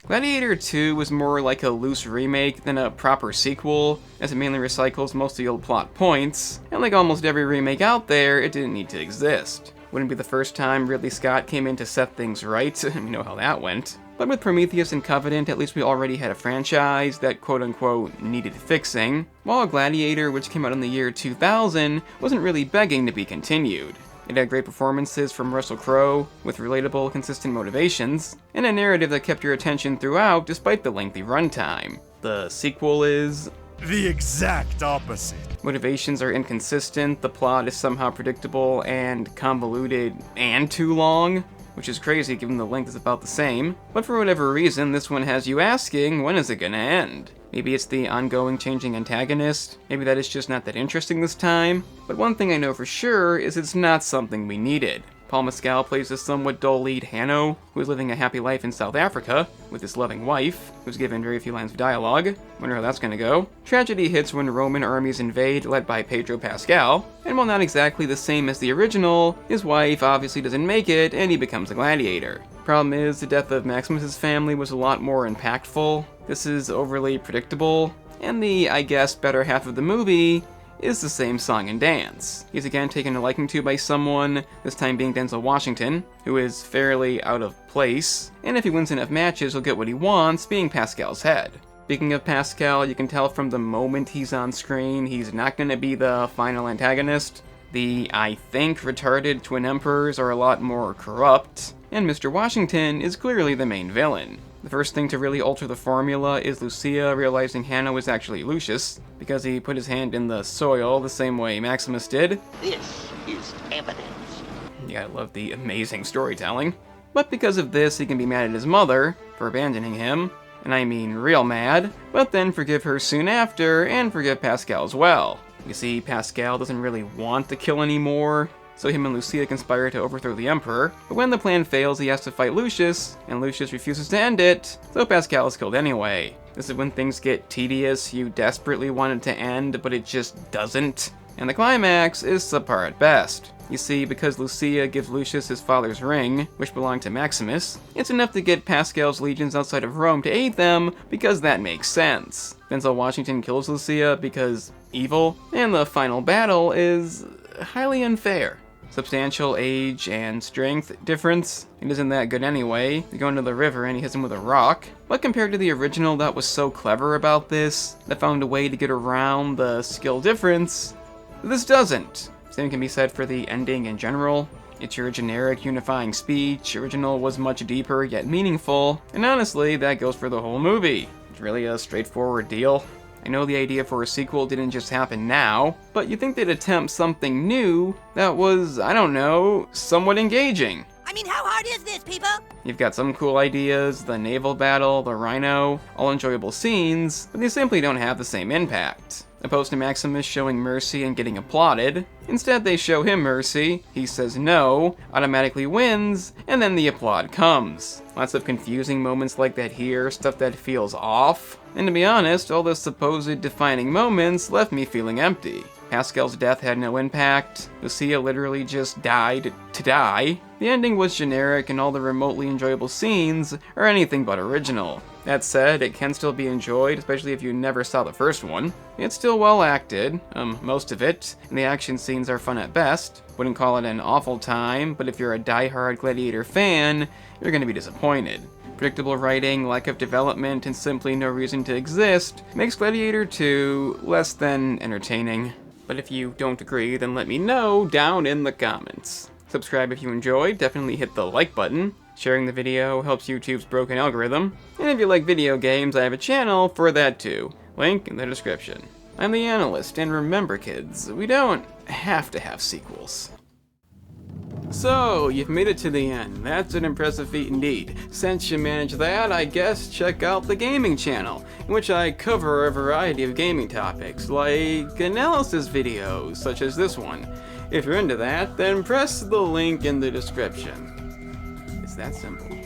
Gladiator II was more like a loose remake than a proper sequel, as it mainly recycles most of the old plot points, and like almost every remake out there, it didn't need to exist. Wouldn't be the first time Ridley Scott came in to set things right, you know how that went. But with Prometheus and Covenant, at least we already had a franchise that quote-unquote needed fixing, while Gladiator, which came out in the year 2000, wasn't really begging to be continued. It had great performances from Russell Crowe, with relatable, consistent motivations, and a narrative that kept your attention throughout despite the lengthy runtime. The sequel is the exact opposite. Motivations are inconsistent, the plot is somehow predictable and convoluted and too long, which is crazy given the length is about the same. But for whatever reason, this one has you asking, when is it gonna end? Maybe it's the ongoing changing antagonist, maybe that is just not that interesting this time, but one thing I know for sure is it's not something we needed. Paul Mescal plays a somewhat dull lead Hanno, who is living a happy life in South Africa, with his loving wife, who's given very few lines of dialogue. Wonder how that's gonna go. Tragedy hits when Roman armies invade, led by Pedro Pascal, and while not exactly the same as the original, his wife obviously doesn't make it, and he becomes a gladiator. Problem is, the death of Maximus's family was a lot more impactful. This is overly predictable, and the, I guess, better half of the movie is the same song and dance. He's again taken a liking to by someone, this time being Denzel Washington, who is fairly out of place, and if he wins enough matches, he'll get what he wants, being Pascal's head. Speaking of Pascal, you can tell from the moment he's on screen, he's not going to be the final antagonist. The, I think, retarded twin emperors are a lot more corrupt, and Mr. Washington is clearly the main villain. The first thing to really alter the formula is Lucia realizing Hanno is actually Lucius, because he put his hand in the soil the same way Maximus did. This is evidence. Yeah, I love the amazing storytelling. But because of this, he can be mad at his mother for abandoning him, and I mean real mad, but then forgive her soon after, and forgive Pascal as well. You see, Pascal doesn't really want to kill anymore, so him and Lucia conspire to overthrow the Emperor, but when the plan fails he has to fight Lucius, and Lucius refuses to end it, so Pascal is killed anyway. This is when things get tedious, you desperately want it to end, but it just doesn't, and the climax is subpar at best. You see, because Lucia gives Lucius his father's ring, which belonged to Maximus, it's enough to get Pascal's legions outside of Rome to aid them, because that makes sense. Denzel Washington kills Lucia because evil, and the final battle is highly unfair. Substantial age and strength difference. It isn't that good anyway. You go into the river and he hits him with a rock. But compared to the original that was so clever about this, that found a way to get around the skill difference, this doesn't. Same can be said for the ending in general. It's your generic unifying speech. Original was much deeper yet meaningful, and honestly, that goes for the whole movie. It's really a straightforward deal. I know the idea for a sequel didn't just happen now, but you'd think they'd attempt something new that was, I don't know, somewhat engaging. I mean, how hard is this, people? You've got some cool ideas, the naval battle, the rhino, all enjoyable scenes, but they simply don't have the same impact. Opposed to Maximus showing mercy and getting applauded, instead they show him mercy, he says no, automatically wins, and then the applaud comes. Lots of confusing moments like that here, stuff that feels off, and to be honest, all the supposed defining moments left me feeling empty. Pascal's death had no impact, Lucia literally just died to die, the ending was generic, and all the remotely enjoyable scenes are anything but original. That said, it can still be enjoyed, especially if you never saw the first one. It's still well acted, most of it, and the action scenes are fun at best. Wouldn't call it an awful time, but if you're a die-hard Gladiator fan, you're gonna be disappointed. Predictable writing, lack of development, and simply no reason to exist makes Gladiator II less than entertaining. But if you don't agree, then let me know down in the comments. Subscribe if you enjoyed, definitely hit the like button. Sharing the video helps YouTube's broken algorithm. And if you like video games, I have a channel for that too. Link in the description. I'm the Analyst, and remember kids, we don't have to have sequels. So, you've made it to the end. That's an impressive feat indeed. Since you managed that, I guess check out the gaming channel, in which I cover a variety of gaming topics, like analysis videos, such as this one. If you're into that, then press the link in the description. It's that simple.